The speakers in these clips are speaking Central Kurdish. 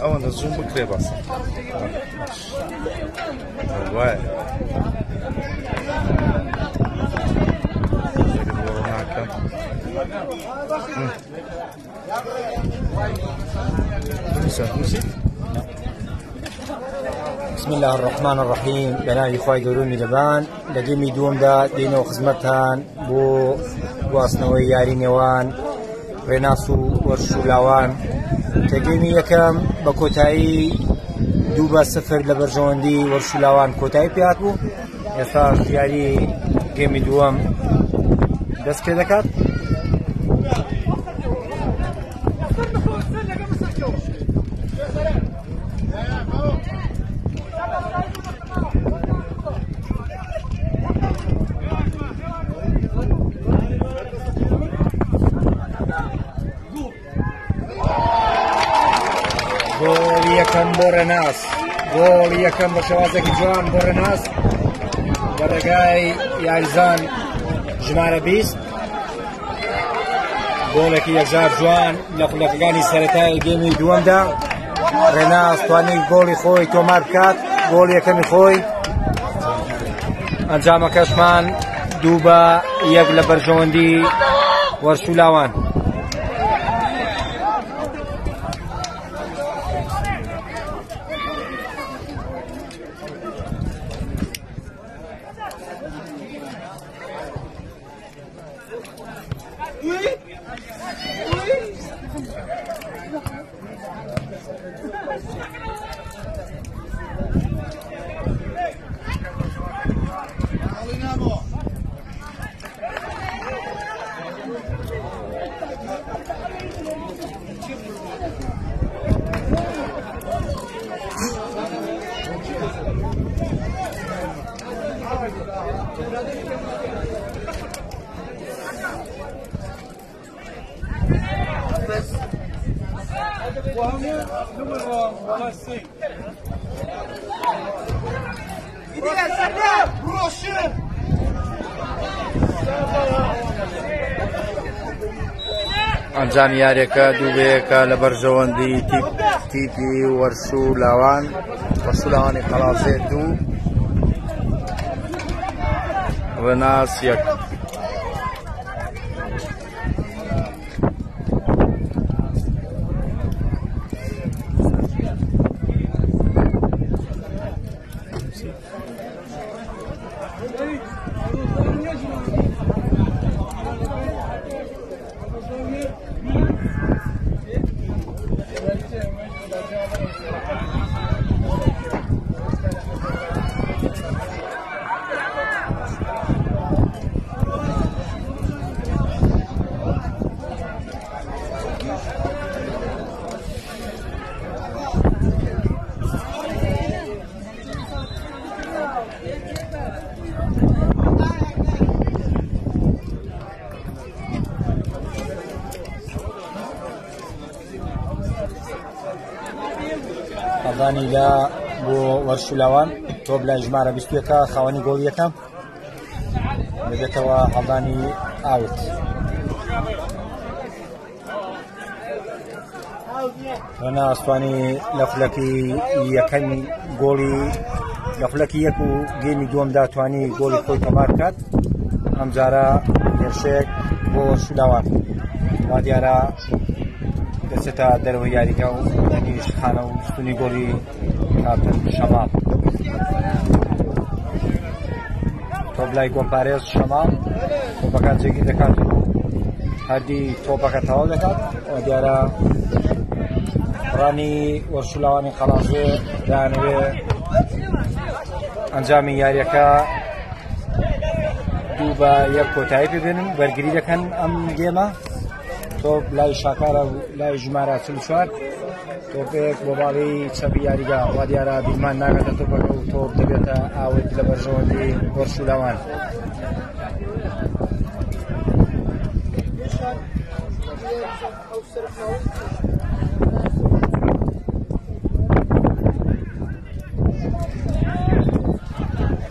ئەوەندە زوم بکرێ بەسە وایە بسم الله الرحمن الرحيم بناوی خوای گەورە میهرەبان لە گەیمی دووەمدا دێنەوە خزمەتتان بۆ گواستنەوەی یاری نێوان ڕێناس و وەرشولاوان کە گەیمی یەکەم بە کۆتایی 2-0 لە بەرژەوەندی وەرشولاوان کۆتایی پێات بوو. ئێستا یاری گەیمی دووەم دەست پێ دەکات. گۆڵی یەکەم بۆ ڕێناس، گۆڵی یەکەم بە شێوازێکی جوان بۆ ڕێناس بە ڕێگای یاریزان ژمارە 20. گۆڵێکی یەکجار جوان لە خولەکەکانی سەرەتای گەیمی دووەمدا. ڕێناس توانێت گۆڵی خۆی تۆمار بکات، گۆڵی یەکەمی خۆی. ئەنجامەکەشمان 2-1 لە بەرژەوەندی وەرشولاوان. ئەنجامی یاریەکە 2-1 لە بەرژەوەندی تیپی وەرشولاوان، وەرشولاوانی قەڵازێ 2 ڕێناس 1. قەڵدانی لە بۆ وەرشولاوان تۆ بلای ژمارە 21 خاوەنی گۆڵ یەکەم دەبێتەوە هەڵدانی ئاوت. ڕێناس توانی لە خولەکی یەکەمی گۆڵی لە خولەکی یەک و گەیمی دووەمدا توانی گۆڵی خۆی تۆمار بکات. ئەم جارە هێرشێک بۆ وەرشولاوان وا دیارە دەچێتە دەرەوەی یاریگە و دەنیش خانە و ستونی گۆڵی کاپتن شەماڵ. تۆبلای گۆڵپارێز شەماڵ تۆپەکە جێگیر دەکات و هەردی تۆپەکە تەواو دەکات. دیارە ڕانی وەرشولاوانی قەڵازێ دانوێ ئەنجامی یاریەکە 2-1 کۆتایی پێبێنن وەرگری دەکەن ئەم گێمە. تۆپ لای شاکارە و لای ژمارە 44 تۆپێک بۆ باڵی چەپی یاریگا وا دیارە بیرمان ناگاتە تۆپەکە و تۆپ دەبێتە ئاوت لە بەرژەوەندی وەرشولاوان.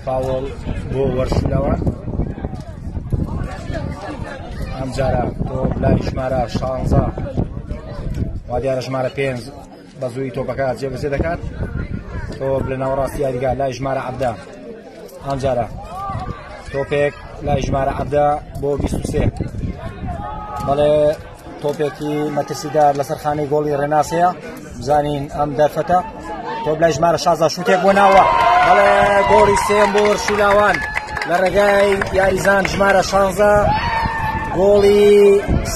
فاوڵ بۆ وەرشولاوان. ئەم جارە تۆ لای ژمارە 16 وا دیارە ژمارە 5 بە زووی تۆپەکە جێبەجێ دەکات. تۆ لە ناوەڕاستی یاریگا لای ژمارە 17 ئەم جارە تۆپێک لای ژمارە 17 بۆ 23 بەڵێ تۆپێکی مەترسیدار لەسەر خانەی گۆڵی ڕێناسەیە بزانین ئەم دەرفەتە. تۆ لای ژمارە 16 شوتێک بۆ ناوە بەڵێ گۆڵی سێم بۆ وەرشولاوان لە ڕێگای یاریزان ژمارە 16 گۆڵی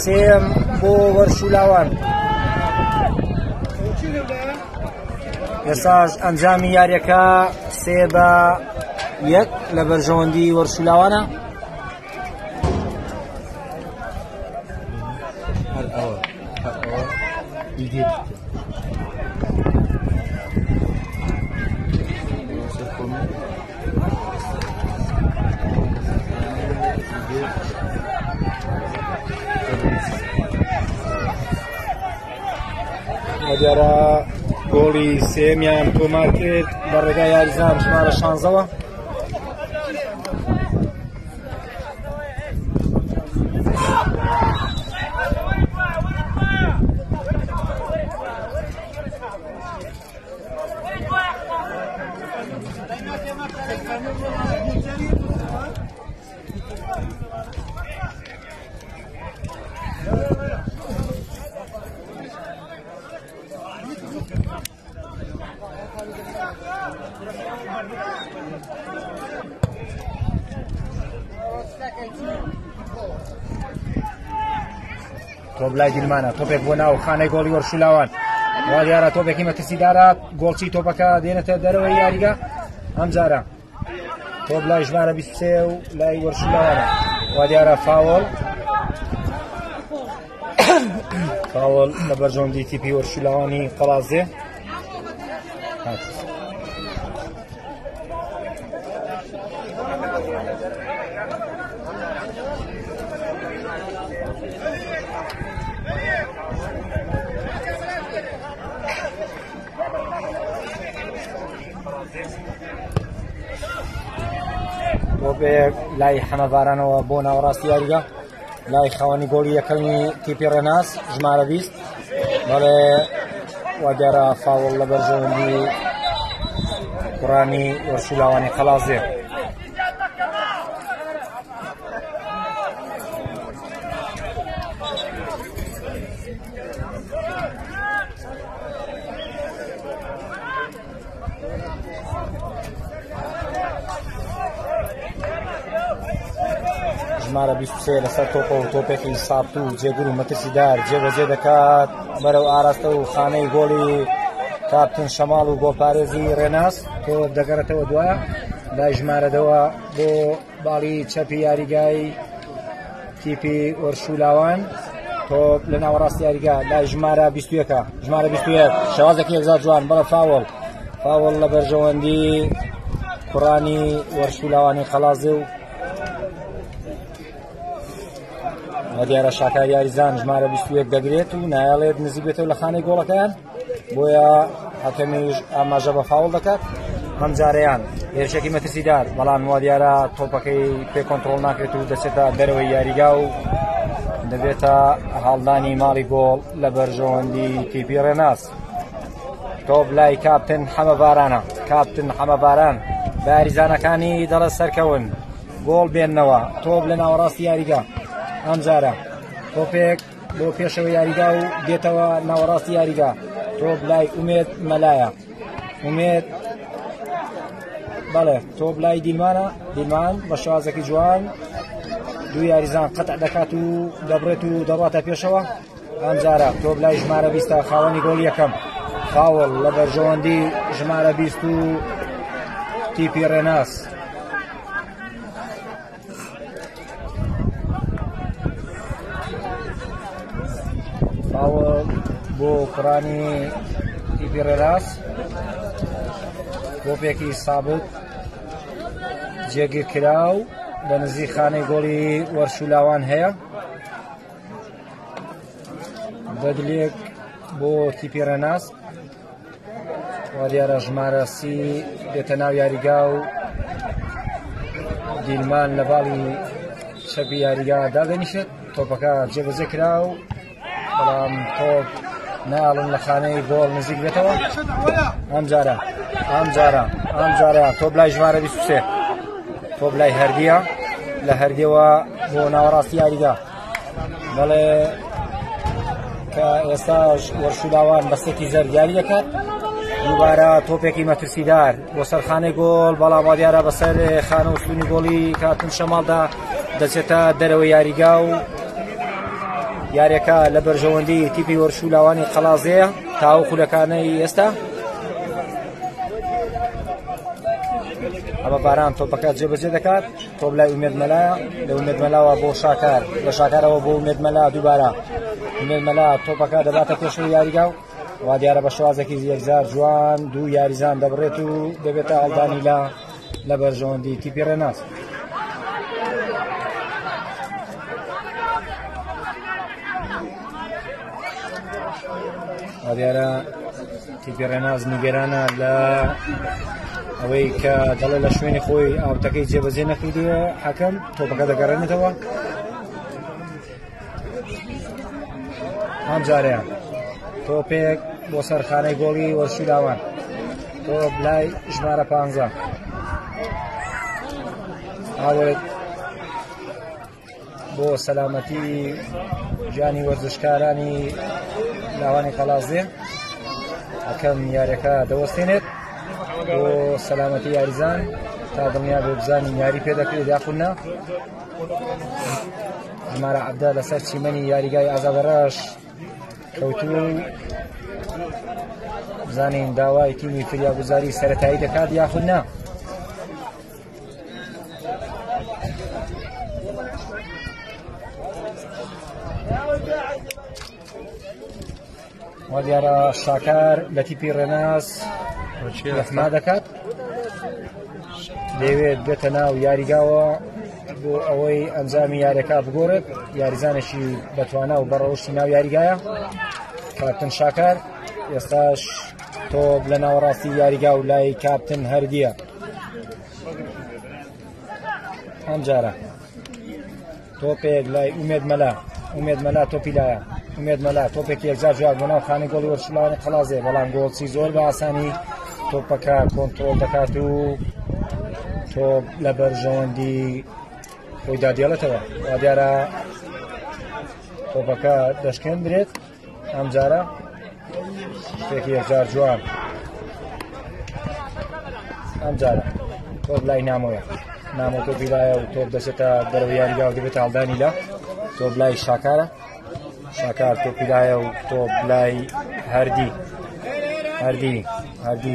سێم بۆ وەرشولاوان. ئێستاش ئەنجامی یاریەکە 3-1 لە بەرژەوەندی وەرشولاوانە. دیارە گۆڵی سێمیان تۆمار کرد بە ڕێگای یاریزان ژمارە 16ەوە. تۆ بلای دیلمانە تۆپێک بۆ ناو خانەی گۆڵی وەرشولاوان وا دیارە تۆپێکی مەترسیدارە گۆڵچی تۆپەکە دێنێتە دەرەوەی یاریگا. ئەم جارە تۆ بلای ژمارە 23 و لای وەرشولاوانە وا دیارە فاوڵ لە بەرژەوەندی تیپی وەرشولاوانی قەڵازێ. تۆپێک لای حەمەڤارانەوە بۆ ناوەڕاستی یاریگا لای خاوەنی گۆڵی یەکەمی تیپی ڕێناس ژمارە 20 بەڵێ وا دیارە فاوڵ لە بەرژەوەندی کوڕانی وەرشولاوانی قەڵازێ. ژمارە 23 لەسەر تۆپە و تۆپێکی ساپت و جێگر و مەترسیدار جێبەجێ دەکات بەرەو ئاراستە و خانەی گۆڵی کاپتن شەماڵ و گۆڵپارێزی ڕێناس. تۆ دەگەڕێتەوە دوایە لای ژمارەدەوە بۆ باڵی چەپی یاریگای تیپی وەرشولاوان. تۆپ لە ناوەڕاستی یاریگا لای ژمارە 21 ژمارە 21 شەوازێکی یەکزار جوان بەڵە فاوڵ لە بەرژەوەندی کوڕانی وەرشولاوانی قەڵازێ و دیارە شاکار یاریزان ژمارە 21 دەگرێت و نایڵێت نزیک بێتەوە لە خانەی گۆڵەکەیان بۆیە حەکەمیش ئاماژە بە فاوڵ دەکات. ئەم جارەیان هێرشێکی مەترسیدار بەڵام وا دیارە تۆپەکەی پێ کۆنتڕۆڵ ناکرێت و دەچێتە دەرەوەی یاریگا و دەبێتە هەڵدانی ماڵی گۆڵ لە بەرژەوەندی تیپی ڕێناس. تۆپ لای کاپتن حەمەڤاران بە یاریزانەکانی دەڵێت سەرکەون گۆڵ بێننەوە. تۆپ لە ناوەڕاستی یاریگا ئەم جارە تۆپێک بۆ پێشەوە یاریگا و دێتەوە ناوەڕاستی یاریگا. تۆپ لای ئومێد مەلایە ئومێد بەڵێ تۆپ لای دیلمان بە شازێکی جوان دوو یاریزان قەتع دەکات و دەبڕێت و دەڕاتە پێشەوە. ئەم جارە تۆپ لای ژمارە 20 خاوەنی گۆڵ یەکەم فاوڵ لە بەرژەوەندی ژمارە 20 و تیپی ڕێناس. فاوڵ بۆ کوڕانی تیپی ڕێناس تۆپێکی سابت جێگیر کراو بە نزیک خانەی گۆڵی وەرشولاوان هەیە. بەدلێک بۆ تیپی ڕێناس وا دیارە ژمارە 30 دێتە ناو یاریگا و دیلمان لە باڵی چەپی یاریگا دادەنیشێت تۆپەکە جێبەجێ کرا و بەڵام تۆپ ناڵن لە خانەی گۆڵ نزیک بێتەوە. ئەم جارە تۆپ لای ژمارە 23 تۆپ لای هەردیە لە هەردیەوە بۆ ناوەڕاستی یاریگا بەڵێ کە ئێستاش وەرشولاوان بەستێکی زەرد یاری دەکات دووبارە تۆپێکی مەترسیدار بۆ سەرخانەی گۆڵ بەڵام وا دیارە بەسەر خانە و ستونی گۆڵی کاتن شەماڵدا دەچێتە دەرەوەی یاریگا و یاریەکە لە بەرژەوەندی تیپی وەرشولاوانی قەڵازەیە تاو خولەکانەی ئێستا ئەمە باران تۆپەکە جێبەجێ دەکات تۆپ لای ئومێد مەلایە لە ئومێد مەلاوە بۆ شاکار لە شاکارەوە بۆ ئومێد مەلا دووبارە ئومێد مەلا تۆپەکە دەباتە پێشەوەی یاریگا و وا دیارە بە شوازێکی یەکجار جوان دوو یاریزان دەبڕێت و دەبێتە هەڵدانی لە بەرژەوەندی تیپی ڕێناس. وا دیارە تیپی ڕێناز نیگەرانە لە ئەوەی کە دەڵێ لە شوێنی خۆی ئاوتەکەی جێبەجێ نەکردووە حەکەم تۆپەکە دەگەڕێنێتەوە. ئەم جارەیە تۆپێک بۆ سەرخانەی گۆڵی وەرشولاوان تۆپ لای ژمارە 15 ئاوێت بۆ سەلامەتی ژیانی وەرزشکارانی لاوانی قەڵازێ ئەکەم یاریەکە دەوەستێنێت بۆ سەلامەتی یاریزان تا دڵنیا بۆ بزانین یاری پێدەکرێت یاخودنا. ژمارە عەبدە لەسەر چیمەنی یاریگای ئازادەڕەش کەوتووە و بزانین داوای تیمی فریاگوزاری سەرەتایی دەکات یاخودنا. وا دیارە شاکار لە تیپی ڕێناس رەحما دەکات دەیەوێت بێتە ناو یاریگاوە بۆ ئەوەی ئەنجامی یاریەکە بگۆڕێت یاریزانێکی بەتوانە و بەڕەوشتی ناو یاریگایە کاپتن شاکار ئێستاش تۆپ لە ناوەڕاستی یاریگا و لای کاپتن هەردیە. ئەم جارە تۆپێک لای ئومێد مەلا تۆپی لایە ئومێد مەلا تۆپێکی یەکجار جواب بۆ ناو خانەی گۆڵی وەرشولاوانی قەڵازێ بەڵام گۆڵچی زۆر بە ئاسانی تۆپەکە کۆنتڕۆڵ دەکات و تۆپ لە بەرژەوەندی خۆی دادێڵێتەوە. وا دیارە تۆپەکە دەشکێندرێت ئەم جارە شتێکی یەکجار جوان ئەم جارە تۆپ لای نامۆیە نامۆ تۆپی لایە و تۆپ دەچێتە دەرەوەی یاریگا و دەبێتە هەڵدانی لە تۆپ لای شاکارە شاکار تۆپی لایە و تۆپ لای هەردی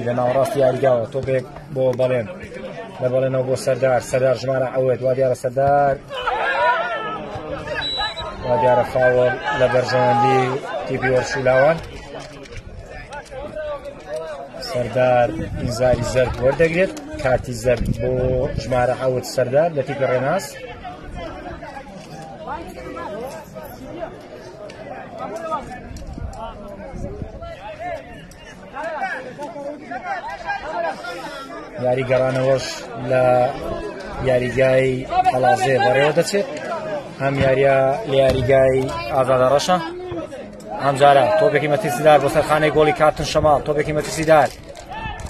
لە ناوەڕاستی یاریگاوە تۆپێک بۆ بەڵێن لە بەڵێنەوە بۆ سەردار ژمارە ئەوێت وا دیارە سەردار وا دیارە فاوڵ لە بەرژەوەندی تیپی وەرشولاوان سەردار ئینزاری زەرد وەردەگرێت کارتی زەرد بۆ ژمارە ئەوت سەردار لە تیپی ڕێناس. یاری گەڕانەوەش لە یاریگای قەڵازێ بەڕێوە دەچێت ئەم یاریە لە یاریگای ئازادەڕەشە. ئەم جارە تۆپێکی مەترسیدار بۆ سەرخانەی گۆڵی کاپتن شەماڵ تۆپێکی مەترسیدار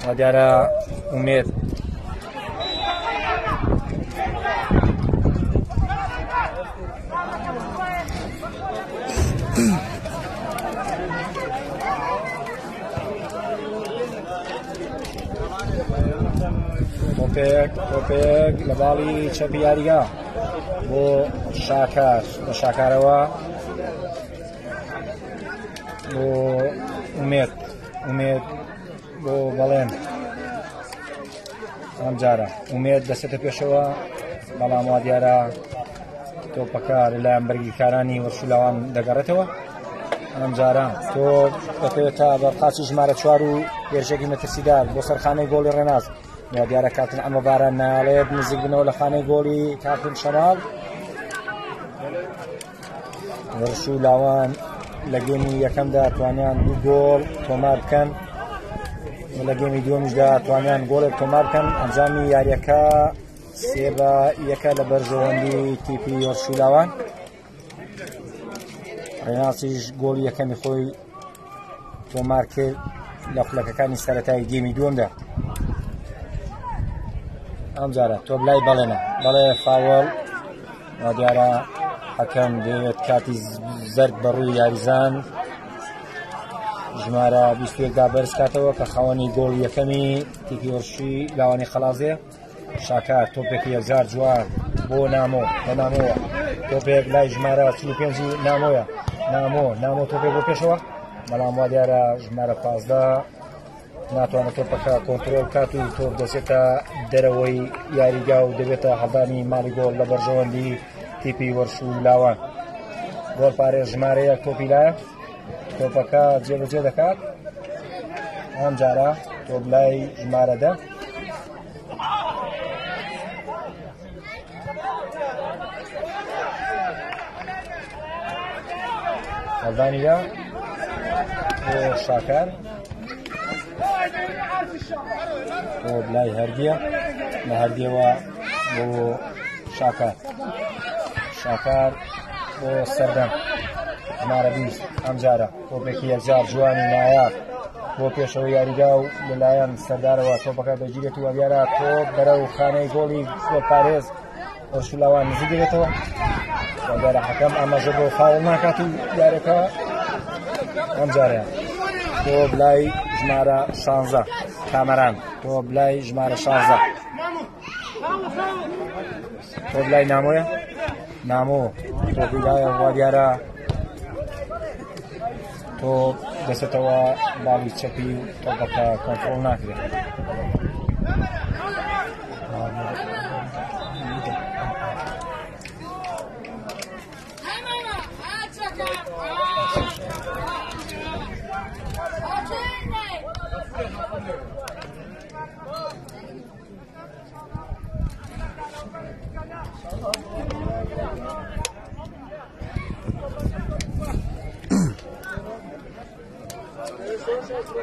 وا دیارە ئومێد تۆپێک لە باڵی چەپی یاریگا بۆ شاکار بە شاکارەوە بۆ ئومێد بۆ بەڵێن ئەم جارە ئومێد دەسێتە پێشەوە بەڵام وا دیارە تۆپەکە لەلایەن بەرگیکارانی وەرشولاوان دەگەڕێتەوە. ئەم جارە تۆ دەکەوێتە بەرقاچی ژمارە 4 و هێرشێکی مەترسیدار بۆ سەرخانەی گۆڵی ڕێناز یا دیارە کاتن ئەمە باران ناڵێت نزیک بنەوە لە خانەی گۆڵی کاپتن شەماڵ. وەرشولاوان لە گێمی یەکەمدا توانیان 2 گۆڵ تۆمار بکەن لە گێمی دووەمیشدا توانیان گۆڵێک تۆمار بکەن. ئەنجامی یاریەکە سێبە یەکە لە بەرژەوەندی تیپی وەرشولاوان. ڕێناسیش گۆڵی یەکەمی خۆی تۆمار کرد لە خولەکەکانی سەرەتایی گێمی دووەمدا. ئەم جارە تۆ بلای بەڵێنە بەڵێ فاوەڵ وا دیارە حەکەم دەوێت کاتی زەرد بەڕووی یاریزان ژمارە 21دا بەرز کاتەوە کە خاوەنی گۆڵ یەکەمی تیپی وەرشی لاوانی خەڵازێ. شاکار تۆپێکی یەکجار جوان بۆ نامۆ بە نامۆوە تۆپێک لای ژمارە 45 نامۆیە نامۆ تۆپێک بۆ پێشەوە بەڵام وا دیارە ژمارە 15 ناتوانێت تۆپەکە کۆنترۆل کات و تۆپ دەچێتە دەرەوەی یاریگا و دەبێتە هەڵدانی ماڵی گۆڵ لە بەرژەوەندی تیپی وەرشولاوان. گۆڵ پارێز ژمارەیە تۆپی لایە تۆپەکە جێبەجێ دەکات. ئەم جارە تۆپ لای ژمارە 10 هەڵدانیدا بۆ شاکار بۆ بلای هەردیە لە هەردیەوە بۆ شاکار بۆ سەردەم ژمارە 20 ئەم جارە تۆپێکی یەکجار جوانی نایاب بۆ پێشەوە یاریگا و لەلایەن سەردارەوە تۆپەکە دەگیرێت و دیارە تۆپ بەرەو خانەی گۆڵی گۆڵ پارێز وەرشولاوان نزیک دێتەوە. دیارە حەکەم ئاماژە بۆ فاوڵ ناکات و دیارەکە ئەم جارەیە تۆ بلای ژمارە 16 کامەران تۆ بلای ژمارە 16 تۆ بلای نامۆیە نامۆ تۆپی لایە وا دیارە تۆ دەچێتەوە باڵی چەپی و تۆپەکە کۆنترۆڵ ناکرێت.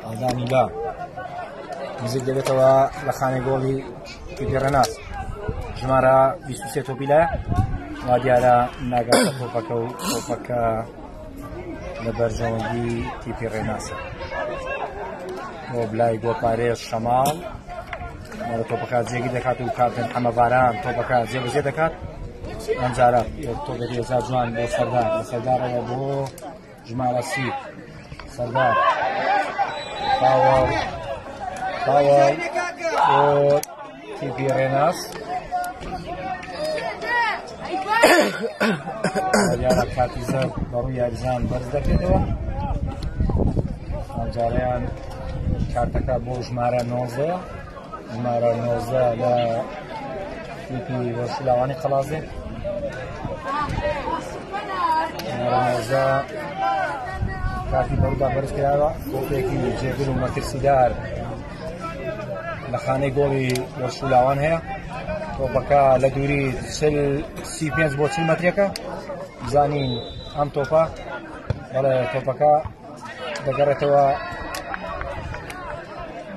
ئەڵدانیدا نزیک دەبێتەوە لە خانەی گۆڵی تیپی ڕێناس ژمارە 23 تۆپی لایە وا دیارە ناگاتە تۆپەکە و تۆپەکە لە بەرژەوەندی تیپی ڕێناسە بۆ بلای گۆڵ پارێز شەماڵ مەڵە تۆپەکە جێگی دەکات و کاپتن حەمەباران تۆپەکە جێبەجێ دەکات. ئەم جارە تۆپێکی هێزار جوان بۆ سەردار لە سەردارەوە بۆ ژمارە 30 سەردار فاوەڵ بۆ تیپی ڕێناس دیارە کاتی زەر بەڕووی یاریزان بەرز دەکرێتەوە. ئەم جارەیان کارتەکە بۆ ژمارە 19 ژمارە 19 لە تیپی وەرشولاوانی خەڵازێ ژمارە 19 کاتی بەڕوودا بەرز کراوە تۆپێکی جێگیر و مەترسیدار لە خانەی گۆڵی وەرشولاوان هەیە. تۆپەکە لە دووری 35 بۆ 40 مەترێکە بزانین ئەم تۆپە بەڵێ تۆپەکە دەگەڕێتەوە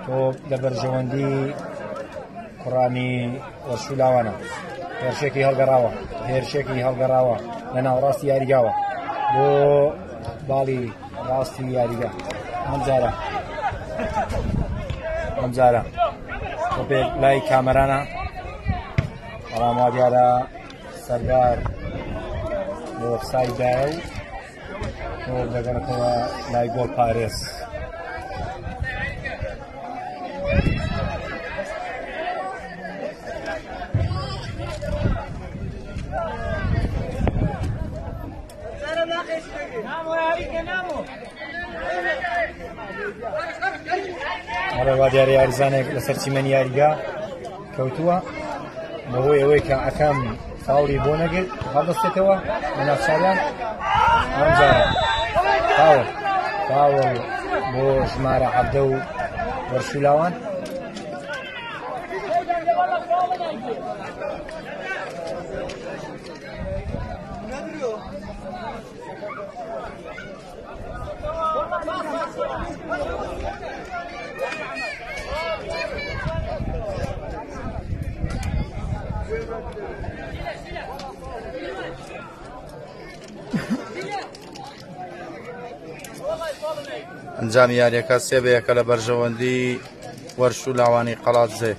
تۆپ لە بەرژەوەندی کوڕانی وەرشولاوانە. هێرشێکی هەڵگەڕاوە لە ناوڕاستی یاریگاوە بۆ باڵی ڕاستی یاریگا. ئەم جارە تۆپێک لای کامەرانە بەڵام وا دیارە سەردار بۆ ئۆفسایددایە و تۆپ دەگەڕێتەوە لای گۆڵ پارێز. وا دیارە یاریزانێک لەسەر چیمەنی یاریگا کەوتووە بەهۆی ئەوەی کە ئەکەم فاوڵی بۆ نەگرت هەڵدەستێتەوە لە ناوچاویان. ئەم جارە فاوڵ بۆ ژمارە 17 و وەرشولاوان. ئەنجامی یاریەکە 3-1 لە بەرژەوەندی وەرش و لاوانی قەڵاتزێ.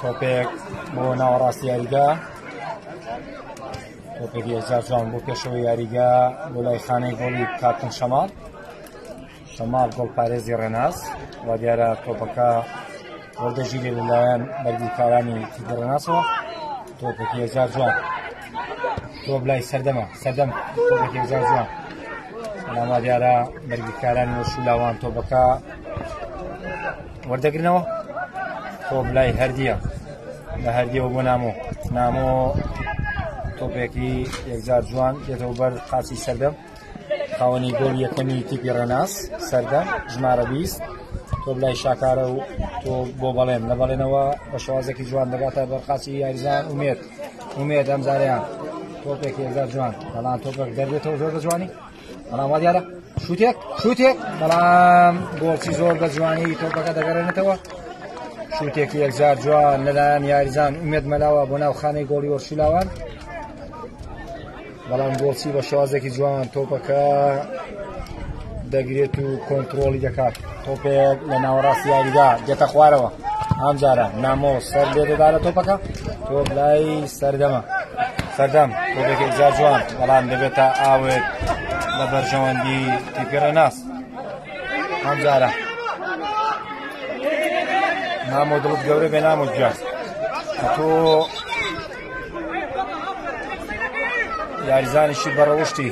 تۆپێک بۆ ناوەڕاستی یاریگا، تۆپێکی هێزار جوان بۆ پێشەوەی یاریگا بۆ لای خانەی گۆڵی کاپتن شەماڵ. شەماڵ گۆڵ پارێزی ڕێناس و دیارە تۆپەکە وەردەژیرێ لەلایەن بەرگریکارانی تیپی ڕێناسەوە. تۆپێکی هێزار جوان، تۆپ لای سەردەمە، سەردەم تۆپێکی هێزار جوان، بەڵام دیارە بەرگریکارانی وەرش و لاوان تۆپەکە وەردەگرنەوە. تۆپ لای هەردیە، لە هەردیەوە بۆ نامۆ تۆپێکی یەکجار جوان دێتەوە بەر قاچی سەردەم، خاوەنی گۆڵ یەکەمی تیپی ڕێناس سەردەم ژمارە 20. تۆپ لای شاکارە و تۆ بۆ بەڵێن لە بەڵێنەوە بە شێوازێکی جوان دەگاتە بەر قاچی یاریزان. ئومێد ئەم جارەیان تۆپێکی یەکجار جوان، بەڵام تۆپێک دەردێتەوە زۆر بە جوانی، بەڵام وا دیارە شوتێک بەڵام گۆڵی زۆر بە جوانی تۆپەکە دەگەڕێنێتەوە. شوتێکی یەکجار جوان لەلایەن یاریزان ئومێد مەلاوە بۆ ناو خانەی گۆڵی وەرش و لاوان، بەڵام گۆڵی بە شێوازێکی جوان تۆپەکە دەگرێت و کۆنتترۆلی دەکات. تۆپێک لە ناوەڕاستی یاریگا دێتە خوارەوە، ئەم جارە نامۆ سەر دێتەدا لە تۆپەکە، تۆپ لای سەردەمە، سەردەم تۆپێکی یەکجار جوان، بەڵام دەبێتە ئاوێت لە بەرژەوەندی تیپی ڕێناس. ئەم جارە نامۆ دڵت گەورە بێ نامۆ جوان، تۆ یاریزانیشی بەڕەوشتی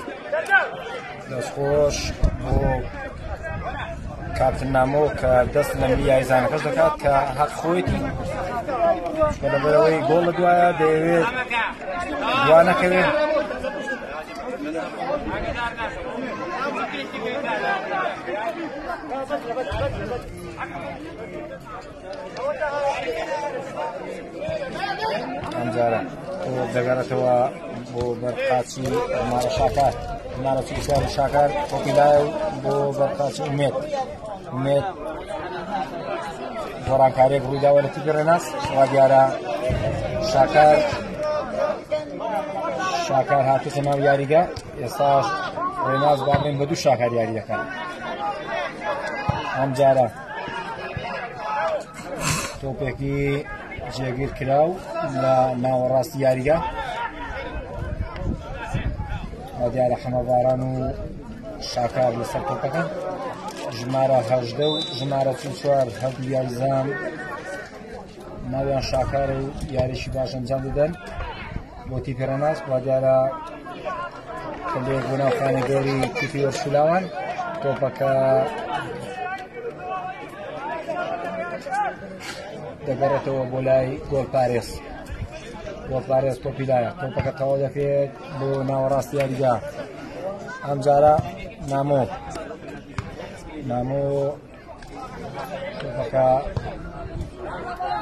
دەستخۆش بۆ کاپتن نامۆ کە دەست لە ملی یاریزانەکەش دەکات کە حەق خۆیەتی لەبەرەوەی گۆڵ لە دوایە دەیەوێت دوان نەکەوێت. ئەمجارە دەگەڕێتەوە بۆ بەرقاچی ژمارە شاکار، ژمارە 34 شاکار تۆپی لایە و بۆ بەرقاچی ئومێد گۆڕانکاریەک ڕوویداوە لە تیپی ڕێناس. وا دیارە شاکار هاتووەتە ناو یاریگا، ئێستاش ڕێناس با بڵێن بە دوو شاکار یاری دەکات. ئەم جارە تۆپێکی جێگیر کراو لە ناوەڕاستی یاریگا، وا دیارە حەمەباران و شاکار لەسەر تۆپەکەن. ژمارە 18 و ژمارە 44 هەردوو یاریزان ناویان شاکارە و یاریشی باش ئەنجام دەدەن بۆ تیپی ڕێناس. وا دیارە کەلێک بۆ ناو خانەی گۆڵی تیپی وەرش و لاوان، تۆپەکە دەگەڕێتەوە بۆ لای گۆڵ پارێز تۆپی لایە، تۆپەکە تەواو دەکرێت بۆ ناوەڕاستی یاریگا. ئەم جارە نامۆ تۆپەکە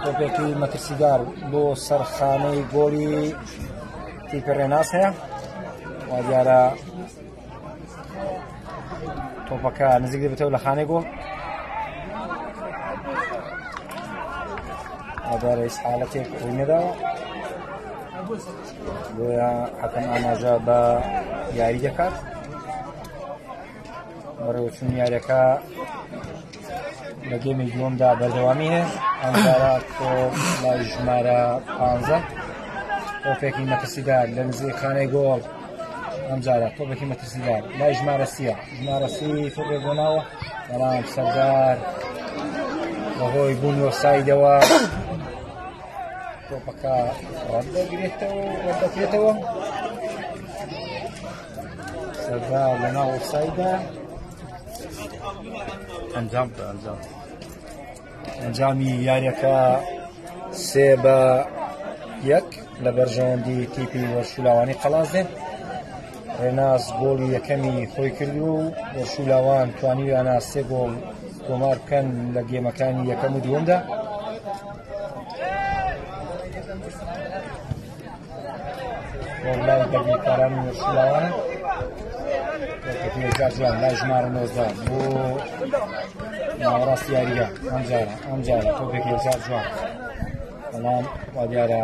تۆپێکی مەترسیدار بۆ سەرخانەی گۆڵی تیپی ڕێناس هەیە. وا دیارە تۆپەکە نزیک دەبێتەوە لە خانەی گۆڵ. وا دیارە هیچ حاڵەتێک ڕووی نەداوە، بۆیە حەکەم ئاماژە بە یاری دەکات. بەڕێوەچوونی یاریەکە لە گێمی دووەمدا بەردەوامی هەیە. ئەم جارە تۆپ لای ژمارە 15 تۆپێکی مەترسیدار لە نزیک خانەی گۆڵ. ئەم جارە تۆپێکی مەترسیدار لای ژمارە 30 تۆپێک بۆ ناوە، بەڵام سەردار بەهۆی بوونی ئۆفسایدەوە تۆپەکە ڕەتدەکرێتەوە. سەردار لە ناو ئۆفسایدە ئەنجامی یاریەکە 3-1 لە بەرژەوەندی تیپی وەرش و لاوانی قەڵاتزێ. ڕێناس گۆڵی یەکەمی خۆی کردو و وەرش و لاوان توانیویانە 3 گۆڵ تۆمار بکەن لە گێمەکانی یەکەم و دووەمدا. وڵای دەگیرکارانی وەرشولاوانە پێکەکەی جوان لای ژمارە 19 بۆ ناوەڕاستی یاریگا ئەم جارە تۆپێکی جوان بەڵام وا دیارە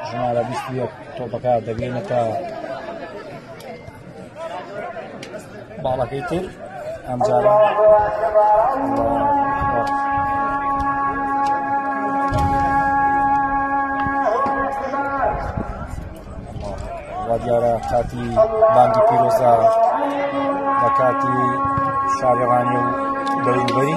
ژمارە 21 تۆپەکە دەبێنێتە باڵەکەی تر ئەم جارە وا دیارە کاتی بانگی پیرۆزە بە کاتی شارێوانی و دەوروبەری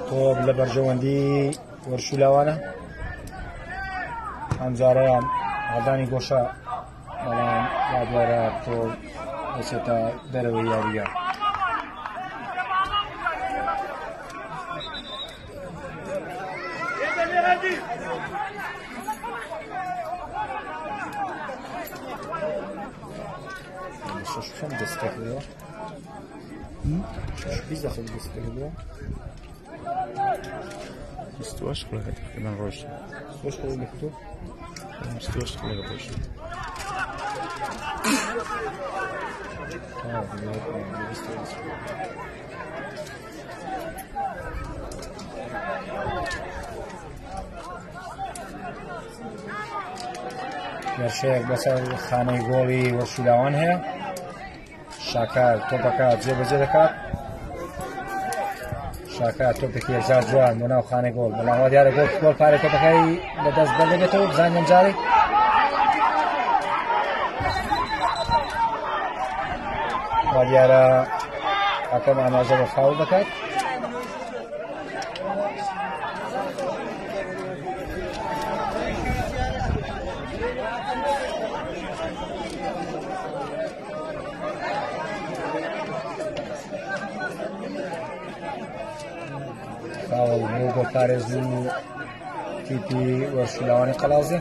تۆپ لە بەرژەوەندی وەرشولاوانە ئەم جارەیان هەڵدانی گۆشە بەڵام وا دیارە تۆ دەچێتە دەرەوەی یاریگا شەشەم دەستەکەوە بیست دەخەڵ دەستەکەوە مستواش خلقت من روش مستواش خلقت تو مستواش خلقت روش گەرشەیەک بەسەر خانەی گۆڵی وەرشولاوان هەیە شاکار تۆپەکە جێبەجێ دەکات شاکار تۆپێکی هێزار جوان بۆ ناو خانەی گۆڵ بەڵام وا دیارە گۆڵ پارەی تۆپەکەی بەدەست بەردەبێتەوە بزانین جارێک وا دیارە ئەکەم ئاماژە بە فاول دەکات فاول بۆ گۆڵپارێز و تیپی وەرشولاوانی قەڵازێ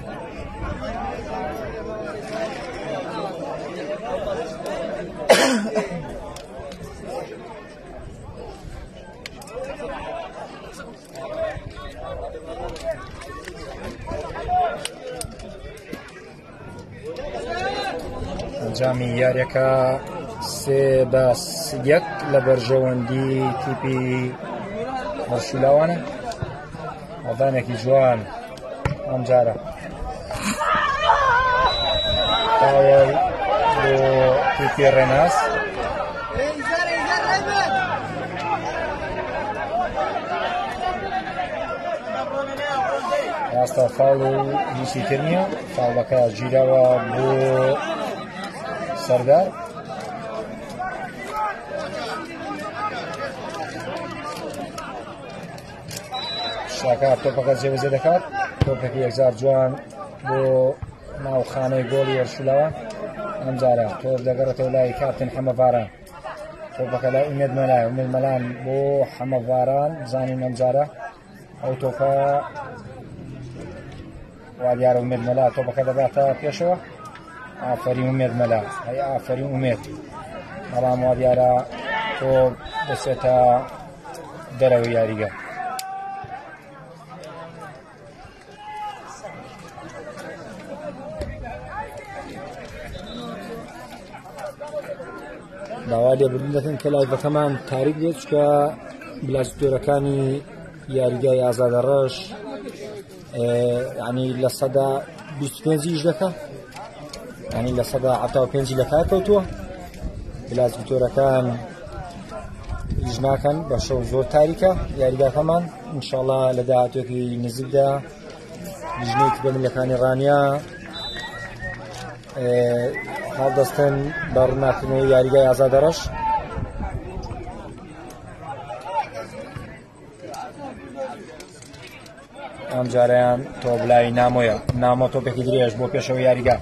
ئەنجامی یاریەکە 3-1 لە بەرژەوەندی تیپی وەرشولاوانە هەڵدانێکی جوان ئەم جارە فاول بۆ تیپی ڕێناس راستا فاول و هیچی تر نییە فاڵەکە گیراوە بۆ سەردار شاکار تۆپەکە جێبەجێ دەکات تۆپێکی یەکجار جوان بۆ ناوخانەی گۆڵی وەرشولاوە ئەم جارە تۆپ دەگەڕێتەوە لای کاپتن حەمەڤاران تۆپەکە لای ئومێد مەلایە ئومێد مەلان بۆ حەمەڤاران بزانین ئەم جارە ئەو تۆپە وا دیارە ئومێد مەلا تۆپەکە دەباتە پێشەوە ئافەرین ئومێد مەلا هەی ئافەرین ئومێد بەڵام وا دیارە تۆپ دەچێتە دەرەوەی یاریگە داوا لێبوردن دەکەن کە لایڤەکەمان تاریک بێت چکە بلاتۆرەکانی یاریگای ئازادە ڕەش ینی لە سەدا 25 دەکە ینی لە سەدا 5 لە کار کەوتووە بلاتۆرەکان هیچ ناکەن بە شەو زۆر تاریکە یاریگاکەمان ئینشاڵڵا لە داهاتوێکی نزیکدا لیژنەیەکی بە ملەکانی ڕانیا هەڵدەستن بە ڕووناکردنەوەی یاریگای ئازادە ڕەش ئەم جارەیان تۆ بلای نامۆیە نامۆ تۆپێکی درێژ بۆ پێشەوە یاریگا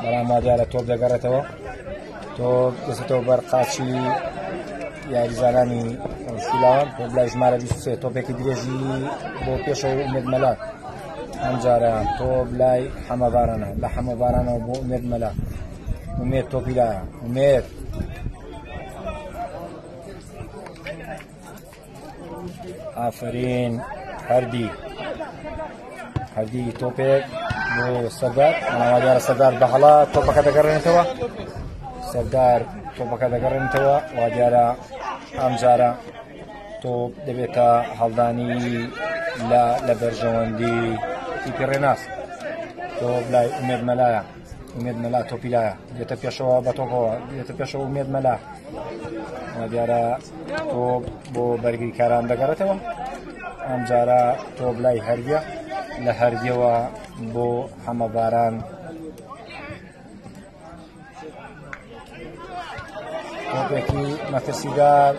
بەڵام وا دیارە تۆپ دەگەڕێتەوە تۆ دەچێتەوە بەر قاچی یاریزانانی وەرشولاوان تۆ بلای ژمارە 23 تۆپێکی درێژی بۆ پێشەوە ئومێد مەلا ئەم جارەیان تۆ بلای حەمەڤارانە لە حەمەڤارانەوە بۆ ئومێد مەلا ئومێد تۆپی لایە ئومێد ئافرین هەردی تۆپێک بۆ سەردار ئەوا دیارە سەردار بە هەڵا تۆپەکە دەگەڕێنێتەوە سەردار تۆپەکە دەگەڕێنێتەوە وا دیارە ئەم جارە تۆپ دەبێتە هەڵدانی لە بەرژەوەندی تیپی ڕێناس تۆ بلای ئومێد مەلایە ئومێد مەلا تۆپی لایە دێتە پێشەوە بە تۆپەوە دێتە پێشەوە ئومێد مەلا وا دیارە تۆپ بۆ بەرگری کاران دەگەڕێتەوە ئەم جارە تۆ بلای هەردیە لە هەردیەوە بۆ حەمەڤاران تۆپێکی مەترسیدار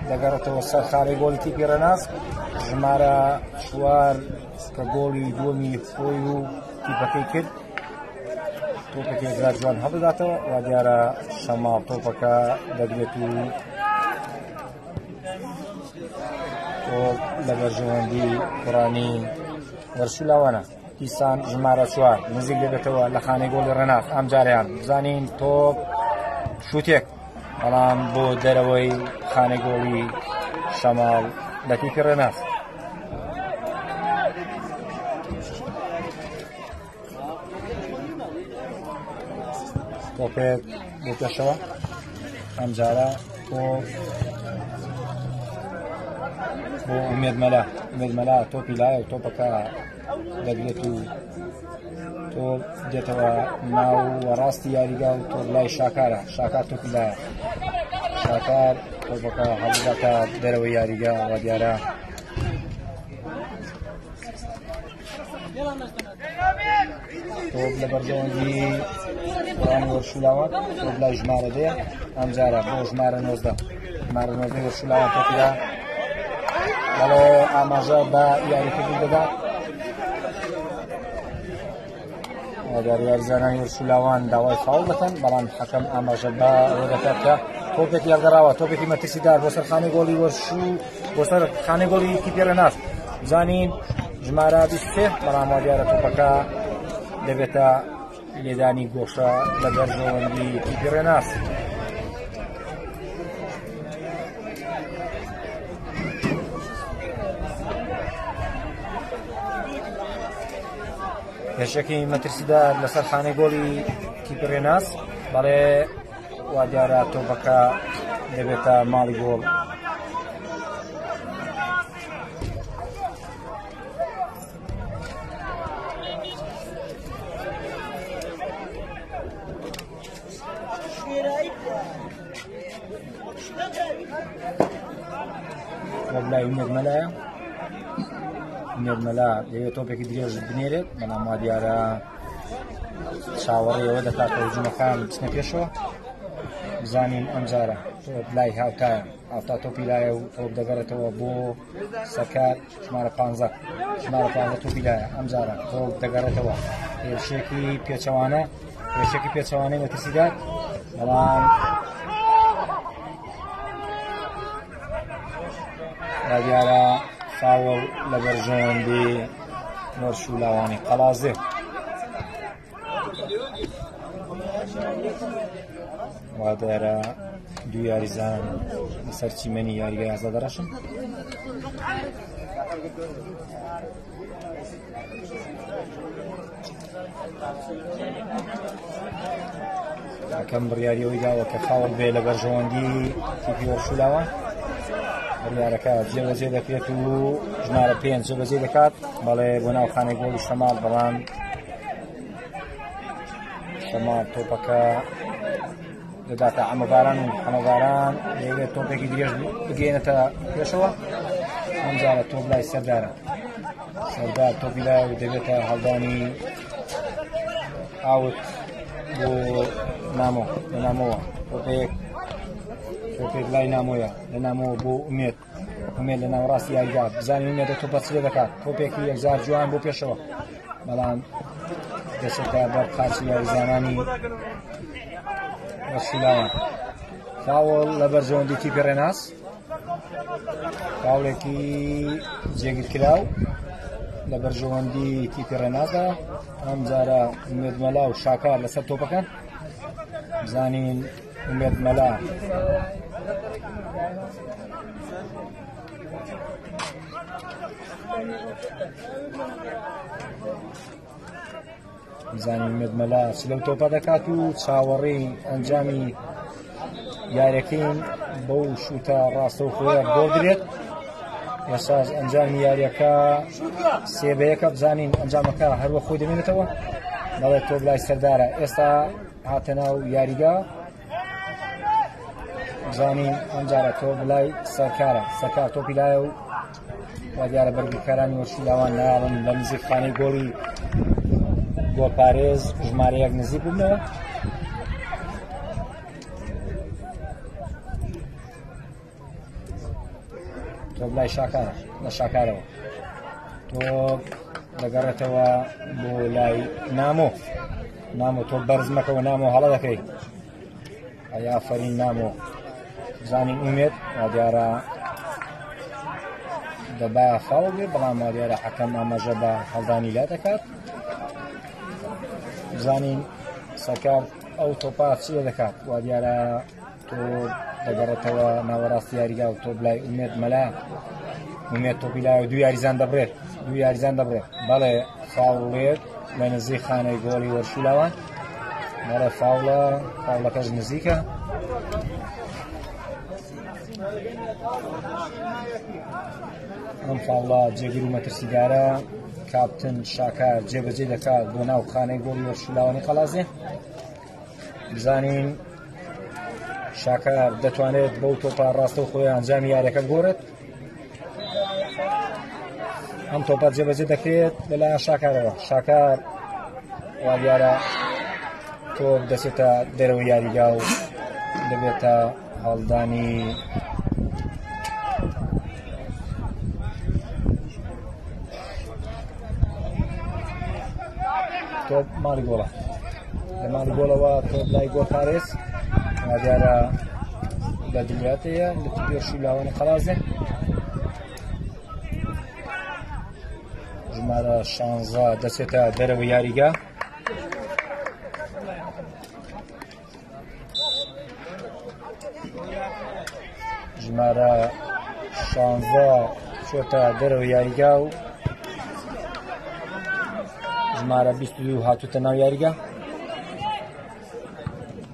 دەگەڕێتەوە سەر خارەی گۆڵی تیپی ڕێناس ژمارە 4 کە گۆڵی دووەمی خۆی و تیپەکەی کرد تۆپێکی یەکجار جوان هەڵدەداتەوە وا دیارە شەماڵ تۆپەکە دەگرێت و تۆپ لە بەرژەوەندی کوڕانی وەرشولاوانە دیسان ژمارە 4 نزیک دەبێتەوە لە خانەی گۆڵی ڕێناس ئەم جاریان بزانین تۆپ شوتێک بەڵام بۆ دەرەوەی خانەی گۆڵی شەماڵ لە تیپی ڕێناس تۆپێک بۆ پێشەوە ئەم جارە تۆپ بۆ ئومێد مەلا تۆپی لایە و تۆپەکە دەگرێت و تۆپ دێتەوە ناو وەڕاستی یاریگا و تۆ لای شاکارە شاکار تۆپی لایە شاکار تۆپەکە هەڵداتە دەرەوەی یاریگا وا دیارە تۆپ لە بەرژەوەندی کوڕانی وەرشولاوان تۆپ لای ژمارە دەیە ئەم جارە بۆ ژمارە 19 وەرشولاوان تۆپیدا بەڵێ ئاماژە بە یاریکردن دەدات یاریزانانی وەرشولاوان داوای فاول دەکەن بەڵام حەکەم ئاماژە بە ئەوە دەکات کە تۆپێکی هەڵگەڕاوە تۆپێکی مەترسیدار بۆ سەر خانەی گۆڵی وەرشو بۆ سەر خانەی گۆڵی تیپی ڕێناس بزانین ژمارە 23 بەڵام وا دیارە تۆپەکە دەبێتە لێدانی گۆشە لە بەرژەوەندی تیپی ڕێناس هێشێکی مەترسیدار لەسەر خانەی گۆڵی تیپی ڕێناس بەڵێ وا دیارە تۆپەکە دەبێتە ماڵی گۆڵ وەبلای ئومێد مەلایە ئومێد مەلا دەوێت تۆپێکی درێژ بنێرێت بەڵام وا دیارە چاوەڕێەوە دەکاتە هجوومەکان بچنە پێشەوە بزانین ئەم جارە لای هاوتایە هاوتا تۆپی لایە و تۆپ دەگەڕێتەوە بۆ سەرکار ژمارە 15 ژمارە 15 تۆپی لایە ئەم جارە تۆپ دەگەڕێتەوە پێشێکی پێچەوانە پێشێکی پێچەوانەی مەترسیدار بەڵام دیارە فاوڵ لەبەر ژەوەندی وەرش و لاوانی قەڵازێ وا دیارە دوو یاریزان لەسەر چیمەنی یاریگای ئازاد دەڕەشن ئەکەم بڕیاریەوەی داوە کە فاوڵ بێ لەبەر ژەوەندی تیپی وەرش و لاوان بڕیارەکە جێبەجێ دەکرێت و ژمارە 5 جێبەجێ دەکات بەڵێ بۆ ناو خانەی گۆڵی شەماڵ بەڵام شەماڵ تۆپەکە دەداتە ئەمەباران و ئەمەباران دەیەوێت تۆپێکی درێژ بگەێنێتە پێشەوە ئەم جارە تۆپ لای سەردارە سەردار تۆپی لای و دەبێتە هەڵدانی ئاوت بۆ نامۆ لە نامەوە تۆپێک لای نامۆیە لە نامەوە بۆ ئومێد ئومێد لە ناوەڕاستی یاریدا بزانین ئومێدە تۆپە چ لێ دەکات تۆپێکی یەکجار جوان بۆ پێشەوە بەڵام دەچێتە بەر قاچی یاریزانانی وەرشیلاوان فاوڵ لەبەر ژەوەندی تیپی ڕێناس فاوڵێکی جێگیرکراو لەبەر ژەوەندی تیپی ڕێناسدا ئەم جارە ئومێد مەلا و شاکار لەسەر تۆپەکان بزانین ئومێد مەلا بزانین ئومێد مەلا چ لەو تۆپە دەکات و چاوەڕێی ئەنجامی یاریەکەین بەو شوتە ڕاستە و خۆیە بۆ درێت ئێساش ئەنجامی یاریەکە 3-1 بزانین ئەنجامەکە هەروە خۆی دەمێنێتەوە بەڵێ تۆپ لای سەردارە ئێستا هاتە ناو یاریگا بزانین ئەم جارە تۆپ لای سەرکارە سەرکار تۆپی لایە و وا دیارە بەرگریکارانی وەرشی لاوان ناڵن لە نزیک خانەی گۆڵی گۆڵپارێز ژمارەیەک نزیک بوونەوە تۆپ لای شاکارە لە شاکارەوە تۆپ دەگەڕێتەوە بۆ لای نامۆ تۆپ بەرز مەکەوە نامۆ هەڵە دەکەی ئەیا فەرین نامۆ بزانین ئومێد وا دیارە دەبایە فاوڵ بێ بەڵام وا دیارە حەکەم ئاماژە بە هەڵدانی لا دەکات بزانین سەرکار ئەو تۆپا چی دەکات وا دیارە تۆ دەگەڕێتەوە ناوەڕاستی یاریگا و تۆپ لای ئومێد مەلا ئومێد تۆپی لای دوو یاریزان دەبرێت بەڵێ فاوڵێت لە نزیک خانەی گۆڵی وەرش و لاوان بەڵێ فاوڵەکەش نزیکە ئەم فاوڵە جێگیر و مەترسیدارە کاپتن شاکار جێبەجێ دەکات بۆ ناو خانەی گۆڵی وەرش و لاوانی قەڵازێ بزانین شاکار دەتوانێت بەو تۆپە ڕاستە و خۆی ئەنجامی یاریەکە بگۆڕێت ئەم تۆپە جێبەجێ دەکرێت لەلایەن شاکارەوە شاکار وا دیارە تۆپ دەچێتە دەرەوە یاریگا و دەبێتە هەڵدانی تۆپ ماڵی گۆڵە لە ماڵی گۆڵەوە تۆپ لای گۆڵپارێز وا دیارە بەدڵیاتەیە لە پێشی لاوانی قەڵازێ ژمارە 16 دەچێتە دەرەوە یاریگا ژمارە 16 چۆتە دەرەوە یاریگا و ژمارە 22 هاتوتە ناو یاریگا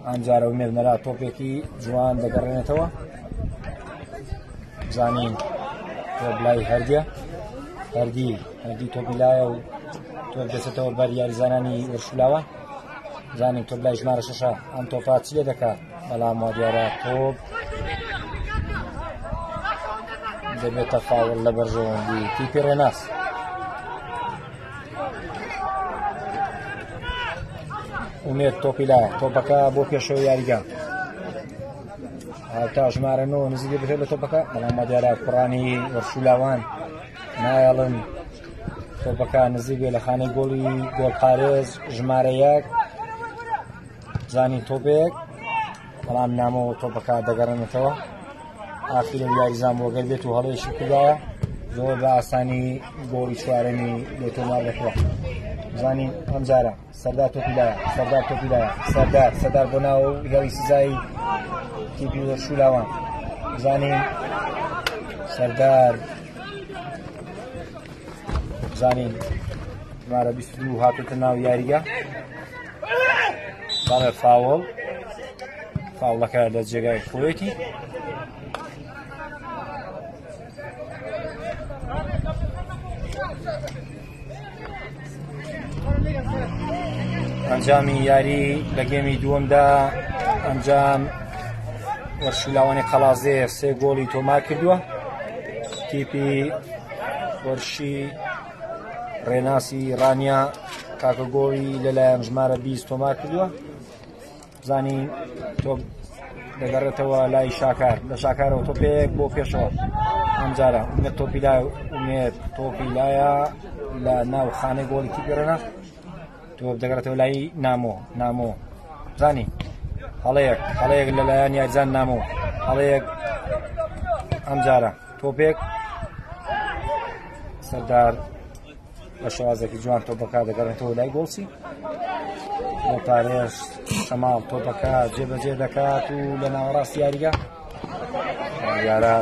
ئەمجارە ئومێد مەلا تۆپێکی جوان دەگەڕێنێتەوە بزانین تۆپ لای هەردی تۆپی لایە و تۆپ دەچێتەوە بەر یاریزانانی وەرش و لاوان بزانین تۆپ لای ژمارە 6 ئەم تۆپا چ لێ دەکات بەڵام وا دیارە تۆپ دەبێتە فاوڵ لە بەرژەوەندی تیپی ڕێناس. ئومێد تۆپی لایە، تۆپەکە بۆ پێشەوە یاریگا تا ژمارەنەوە نزیک بێت لە تۆپەکە، بەڵام دیارە کوڕانی وەرشولاوان نایەڵن تۆپەکە نزیک بێت لە خانەی گۆڵی گۆڵپارێز ژمارە یەک زانی تۆپێک، بەڵام نامەوە تۆپەکە دەگەڕێنێتەوە. ئاخیرە یاریزان بۆ گەر بێت و هەڵەیەشی کردایە زۆر بە ئاسانی گۆڵی چوارەمی لێتۆمار دەکرێت. زانین ئەم جارە سەردار تۆپی لایە، سەردار تۆپی لایە، سەردار بۆ ناو هێڵی سزایی تیپی وەرشولاوان. زانین سەردار زانین ژمارە 22 هاتوتە ناو یاریگا. بەڵێ فاوڵەکە لە جێگای خۆیەتی. ئەنجامی یاری لە گێمی دووەمدا ئەنجام وەرشولاوانی قەڵازێ 3 گۆڵی تۆمار کردووە. تیپی وەرشی ڕێناسی ڕانیا کاکە گۆڵی لەلایەن ژمارە 20 تۆمار کردووە. زانین تۆ دەگەڕێتەوە لای شاکار، لە شاکارەوە تۆپێک بۆ پێشەوە. ئەم جارە ئومێد تۆپی لایە، ئومێد تۆپی لایە لە ناو خانەی گۆڵی تیپی ڕێناس. تۆ دەگەڕێتەوە لای نامۆ زانی هەڵەیەک لەلایەن یاریزان نامۆ هەڵەیەک. ئەم جارە تۆپێک سەردار بە شێوازێکی جوان تۆپەکە دەگەڕێتەوە لای گۆڵسی. بۆ پارێز شەماڵ تۆپەکە جێبەجێ دەکات و لە ناوەڕاستی یاریگا یارە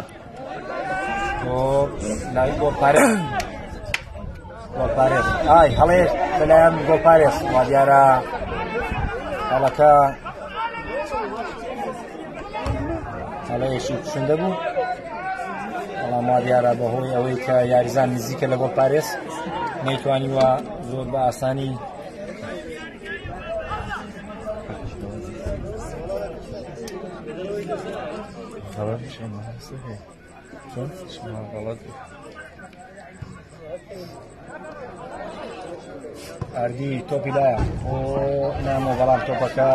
تۆپ لای گۆڵپارێز ئای هەڵەیەک لەلایەن گۆڵپارێز. وا دیارە هەڵەکە هەڵەیەکی کوشندە بوو، بەڵام وا دیارە بەهۆی ئەوەی کە یاریزان نزیکە لە گۆڵپارێز نەیتوانیوە زۆر بە ئاسانی ئاردی تۆپی لایە نامۆ، بەڵام تۆپەکە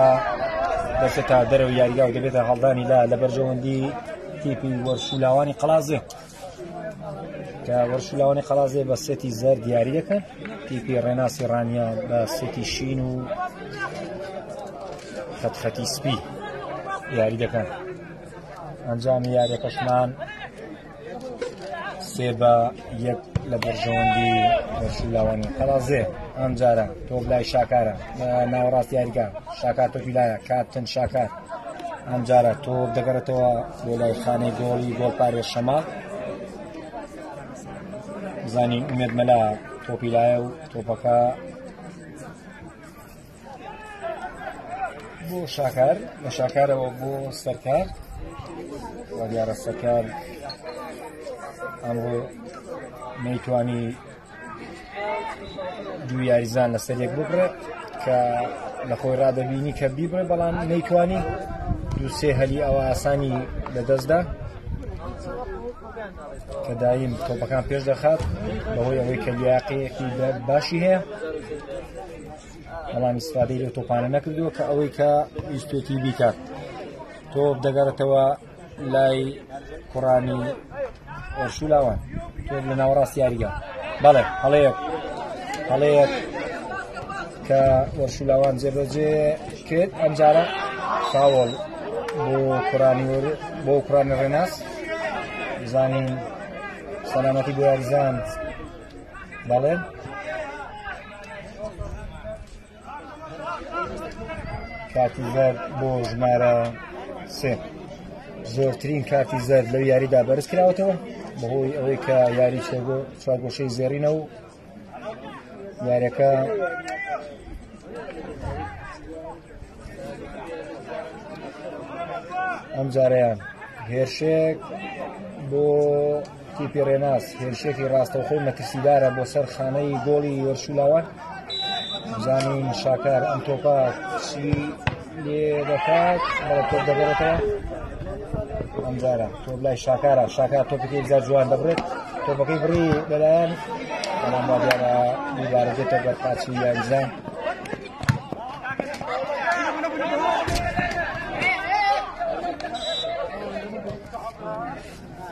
دەچێتە دەرەوە یاریگا و دەبێتە هەڵدانی لە بەرژەوەندی تیپی وەرشولاوانی قەڵازێ کە وەرشولاوانی قەڵازێ بە 3 زەرد دیاری دەکەن. تیپی ڕێناسی ڕانیا بە 3 شین و خەتی سپی یاری دەکەن. ئەنجامی یاریەکەشمان 3-1 لە بەرژەوەندی وەرشولاوانی قەڵازێ. ئەم جارە تۆپ لای شاکارە لە ناوەڕاست یاریگا، شاکار تۆپی لایە، کاپتن شاکار. ئەم جارە تۆپ دەگەڕێتەوە بۆ لای خانەی گۆڵی گۆڵپارێز شەماڵ. زانین ئومێد مەلا تۆپی لایە و تۆپەکە بۆ شاکار، لە شاکارەوە بۆ سەرکار. وا دیارە سەرکار ئەمڕۆ نەیتوانی دوو یاریزان لەسەر یەک ببڕێت کە لە خۆی ڕادەبینی کە بیبڕێ، بەڵام نەیتوانی دوو-سێ هەلی ئەوە ئاسانی لەدەستدا کە دایم تۆپەکان پێش دەخات بەهۆی ئەوەی کە لیاقەیەکی باشی هەیە، بەڵام ئیستفادەی لەو تۆپانە نەکردووە کە ئەوەی کە ویستێتی بیکات. تۆپ دەگەڕێتەوە لای کوڕانی وەرشولاوان، تۆپ لە ناوەڕاست یاریگا. بەڵێ هەڵەیەک کە وەرشولاوان جێبەجێ کرد. ئەم جارە فاوڵ بۆ کوڕانی ڕێناس. زانین سەلامەتی بۆ یاریزان. بەڵێ کاتی زەرد بۆ ژمارە 3 زۆرترین کاتی زەرد لەو یاریدا بەرز کراوەتەوە بەهۆی ئەوەی کە یاری چوارگۆشەی زێڕینە و یاریەکە ئەم جارەیان هێرشێک بۆ تیپی ڕێناس، هێرشێکی ڕاستەوخۆی مەترسیدارە بۆ سەر خانەی گۆڵی وەرشولاوان. زانین شاکار ئەم تۆپە چی لێ دەکات، بەڵە تۆپ دەگەڕێتەوە. ئەم ئەمجارە تۆ بلای شاکارە شاکار تۆپەکەی بزار جوان دەبڕێت تۆپەکەی بڕی لەلایەن بەڵام وا دیارە دووبارە دێتە بەر پاچی یاریزان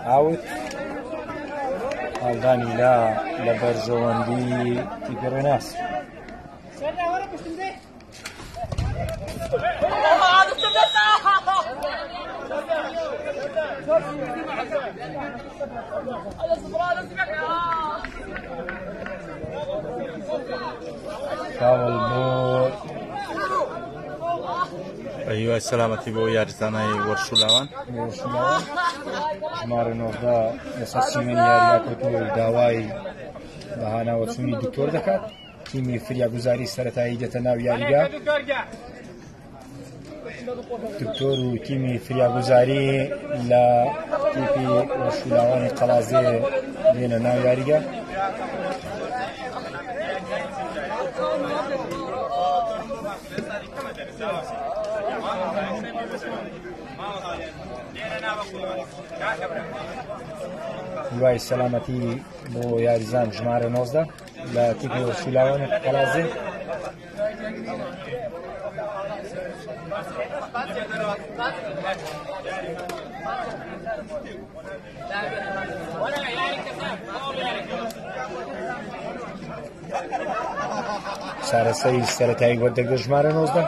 ئاوت هەڵدانی لە بەرژەوەندی تیپی ڕێناس فاول بۆ هیوای سەلامەتی بۆ یاریزانای وەرشولاوان ژمارە 19 لەسەر سیمێنی یاریگا کەوتووە داوای بەهاناوەچوونی دکتۆر دەکات تیمی فریاگوزاری سەرەتایی دێتە ناو یاریگا دکتۆر و تیمی فریاگوزاری لە تیپی وەرشولاوانی قەڵازێ دێنە ناو یاریگا هیوای سەلامەتی بۆ یاریزان ژمارە 19 لە تیپی وەرشولاوانی قەڵازێ چارەسەری سەرەتایی وەردەگرێت ژمارە 19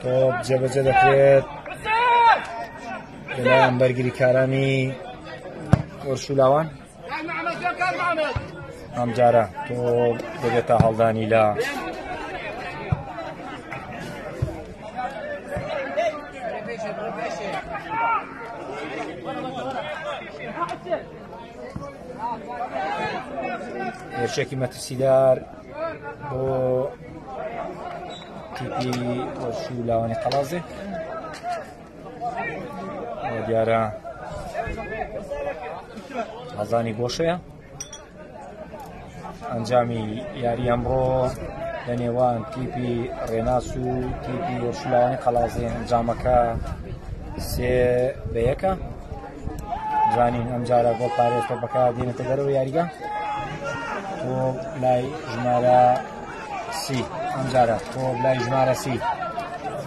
تۆپ جێبەجێ دەکرێت لەلایەن بەرگریکارانی وەرشولاوان ئەمجارە تۆپ دەبێتە هەڵدانی لە هێرشێکی مەترسیدار بۆ تیپی وەرشولاوانی قەڵازێ دیارە هەزانی گۆشەیە ئەنجامی یاری ئەمڕۆ لە نێوان تیپی ڕێناس و تیپی وەرشولاوانی قەڵازێ ئەنجامەکە 3-1 جوانین ئەمجارە بۆ پارێز تۆپەکە دێنێتە دەرەوە یاریگا تۆ لای ژمارە سی ئەمجارە تۆ لای ژمارە سی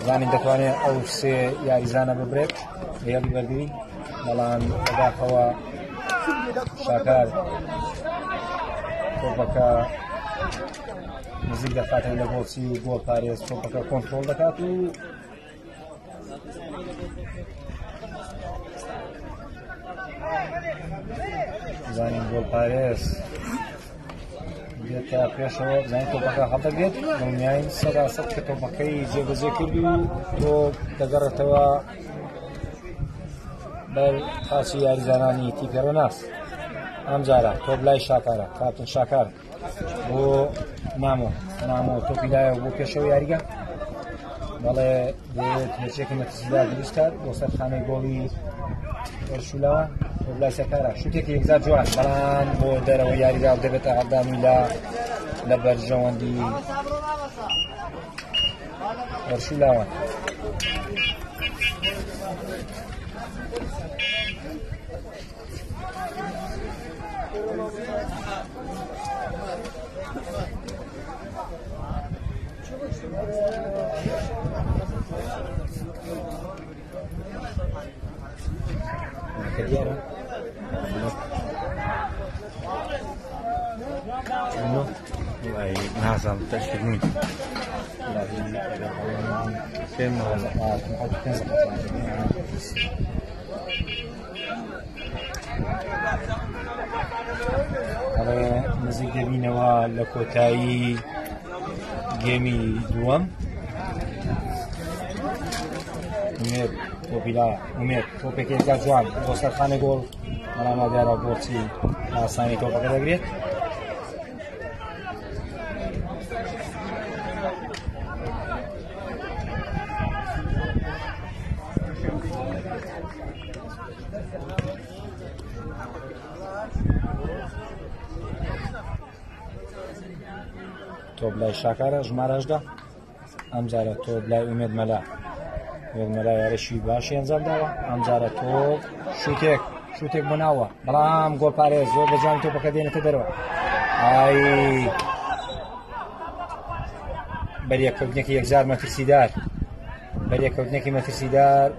زانین دەتوانێت ئەو سێ یاریزانە ببرێت لێڵی بەردووی بەڵام بەداخەوە شاکار تۆپەکە نزیک دەخاتە لە بۆچی و بۆ پارێز تۆپەکە کۆنتڕۆڵ دەکات و زانین بۆ پارێز دێتە پێشەوە بزانین تۆپەکە هەڵدەگرێت دڵنیاین 100% کە تۆپەکەی جێبەجێ کردی و تۆ دەگەڕێتەوە بەر پاچی یاریزانانی تیپی ڕێناس ئەمجارە تۆ بلای شاکارە کاپتن شاکار بۆ نامۆ تۆپی لایە بۆ پێشەوە یاریگە بەڵێ دەوێت هێرشێکی مەترسیدار دروستکات بۆ سەرخانەی گۆڵی وەرشولاوان تۆ بلای سەرکارە شوتێکی یەکجار جوان بەڵام بۆ دەرەوە یاریگا دەبێتە هەڵدانی لە بەرژەوەندی وەرشولاوان نازم تأكد مين نزیک دەبینەوە لە کۆتایی گێمی دووەم ئومێد تۆپێکی یەکجار جوان بۆ سەرخانەی گۆڵ بەڵام دیارە بۆچی ئاسانی تۆپەکە دەگرێت تۆپ لای شاکارە ژمارەشدا ئەم جارە تۆ لای ئومێد مەلا یارەشی باشی ئەنجام داوە ئەم جارە تۆ شوتێک بۆناوە بەڵام گۆڵ پارێز زۆر بەجوانی تۆپەکە دێنێتە دەرەوە ئای بەریەکەوتنێکی یەکجار مەترسیدار بەریەکەوتنێکی مەترسیدار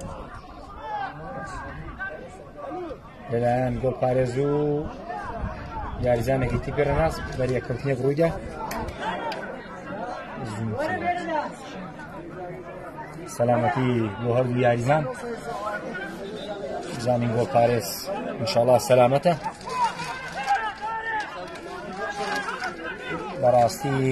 لەلایەن گۆڵ پارێز و یاریزانێکی تیپی ڕێناس بەریەکەوتنێک ڕوویدا سەلامەتی بۆ هەردوو یاریزان زانین گۆڵ پارێز ئینشاڵڵا سەلامەتە بەڕاستی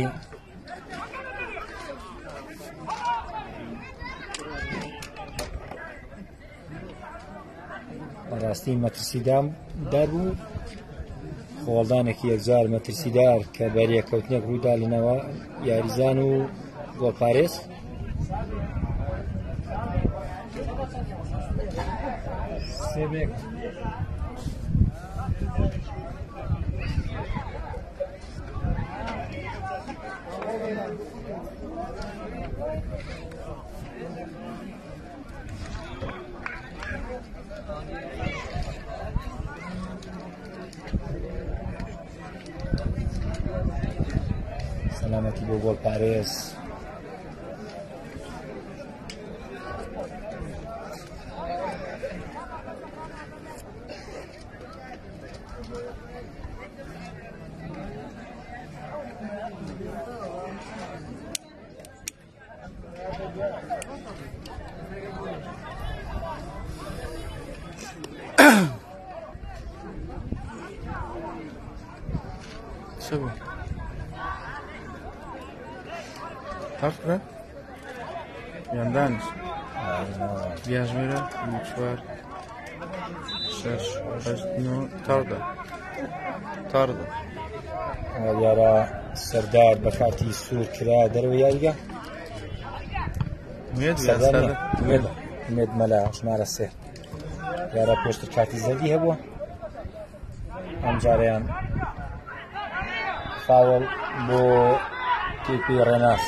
مەترسیدار بوو خۆڵدانێکی یەکجار مەترسیدار کە بەریەکەوتنێک ڕوویدا لەنەوە یاریزان و گۆڵ پارێز سێبێک سەلامەتی بۆ گۆڵ پارێز شبه تفرق یاندانش بیاجمیره چوار شش هشت نو تارده یارە سەردار بە کاتی سوور کرا دەرەوە یاریگە مێد مەلا ژمارە سێ یارە پێشتر کاتی زەردی هەبووە ئەم جارەیان فاوڵ بۆ تیپی ڕێناس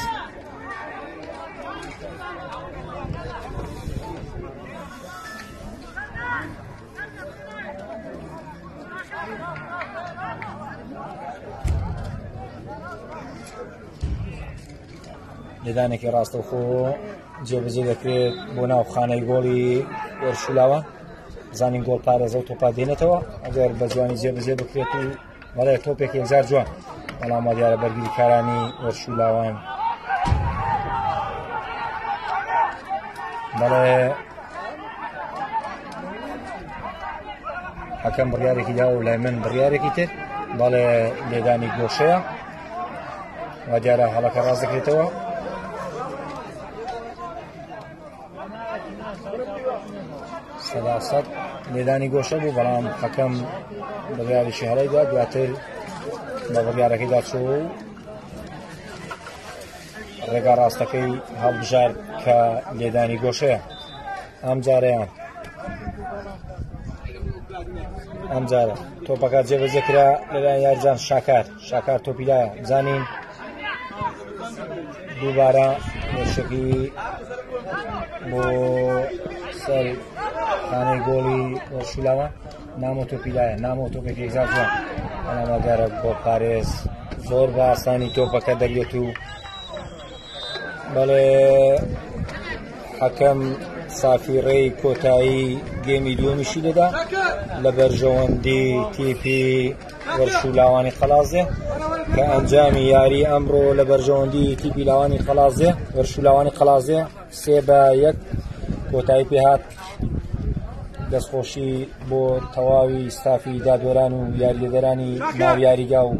لێدانێکی ڕاستەوخۆ جێبەجێ دەکرێت بۆ ناو خانەی گۆڵی وەرشولاوە زانین گۆڵ پارێزە و تۆپا دێنێتەوە ئەگەر بە جوانی جێبەجێ بکرێت و بەڵێ تۆپێک یەکجار جوان بەڵام دیارە بەرگری کارانی وەرشولاوان بەڵێ حەکەم بڕیارێکی دا و لای من بڕیارێکی تر بەڵێ لێدانی گۆشەیە وا دیارە هەڵەکە ڕاست دەکرێتەوە سەداسەد لێدانی گۆشە بوو بەڵام حەکەم بڕیاریشی هەڵەیدا دواتر بە بڕیارەکەیدا چۆ و ڕێگا ڕاستەکەی هەڵبژار کە لێدانی گۆشەیە ئەم جارە تۆپەکە جێبەجێ کرا لەلایەن یاریزان شاکار تۆپیدایە بزانین دووبارە وەرشەکی بۆ سەر خانەی گۆڵی وەرشولاوە نامۆ تۆپیدایە نامۆ تۆپێکی یەکجار جوان بەڵام ئەگەرە گۆڵ پارێز زۆر بە ئاسانی تۆپەکە دەگرێت و بەڵێ حەکەم سافیڕێی کۆتایی گێمی دووەمیشی دەدا لە بەرژەوەندی تیپی وەرشولاوانی قەڵازێ کە ئەنجامی یاری ئەمڕۆ لە بەرژەوەندی تیپی لاوانی قەڵازێ وەرشولاوانی قەڵازێ 3-1 کۆتایی پێهات دەستخۆشی بۆ تەواوی ستافی دادوەران و یاریدەرانی ناو یاریگا و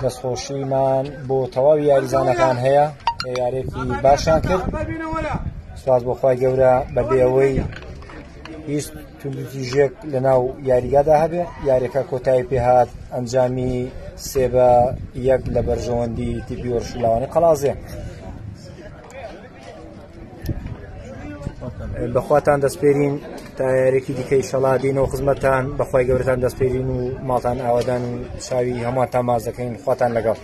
دەستخۆشیمان بۆ تەواوی یاریزانەکان هەیە یارێکی باشان کرد سپاس بۆ خوای گەورە بەبێ ئەوەی هیچ توندوتیژێک لە ناو یاریگادا هەبێ یاریەکە کۆتایی پێهات ئەنجامی 3-1 لە بەرژەوەندی تیپی وەرشولاوانی قەڵازێ بەخواتان دەستپێرین تا یارێکی دیکەی شەڵا دێنەوە خزمەتتان بەخوای گەورەتان دەستپێرین و ماڵتان ئاوادان و چاوی هەمووانتان ماز دەکەین خواتان لەگەڵ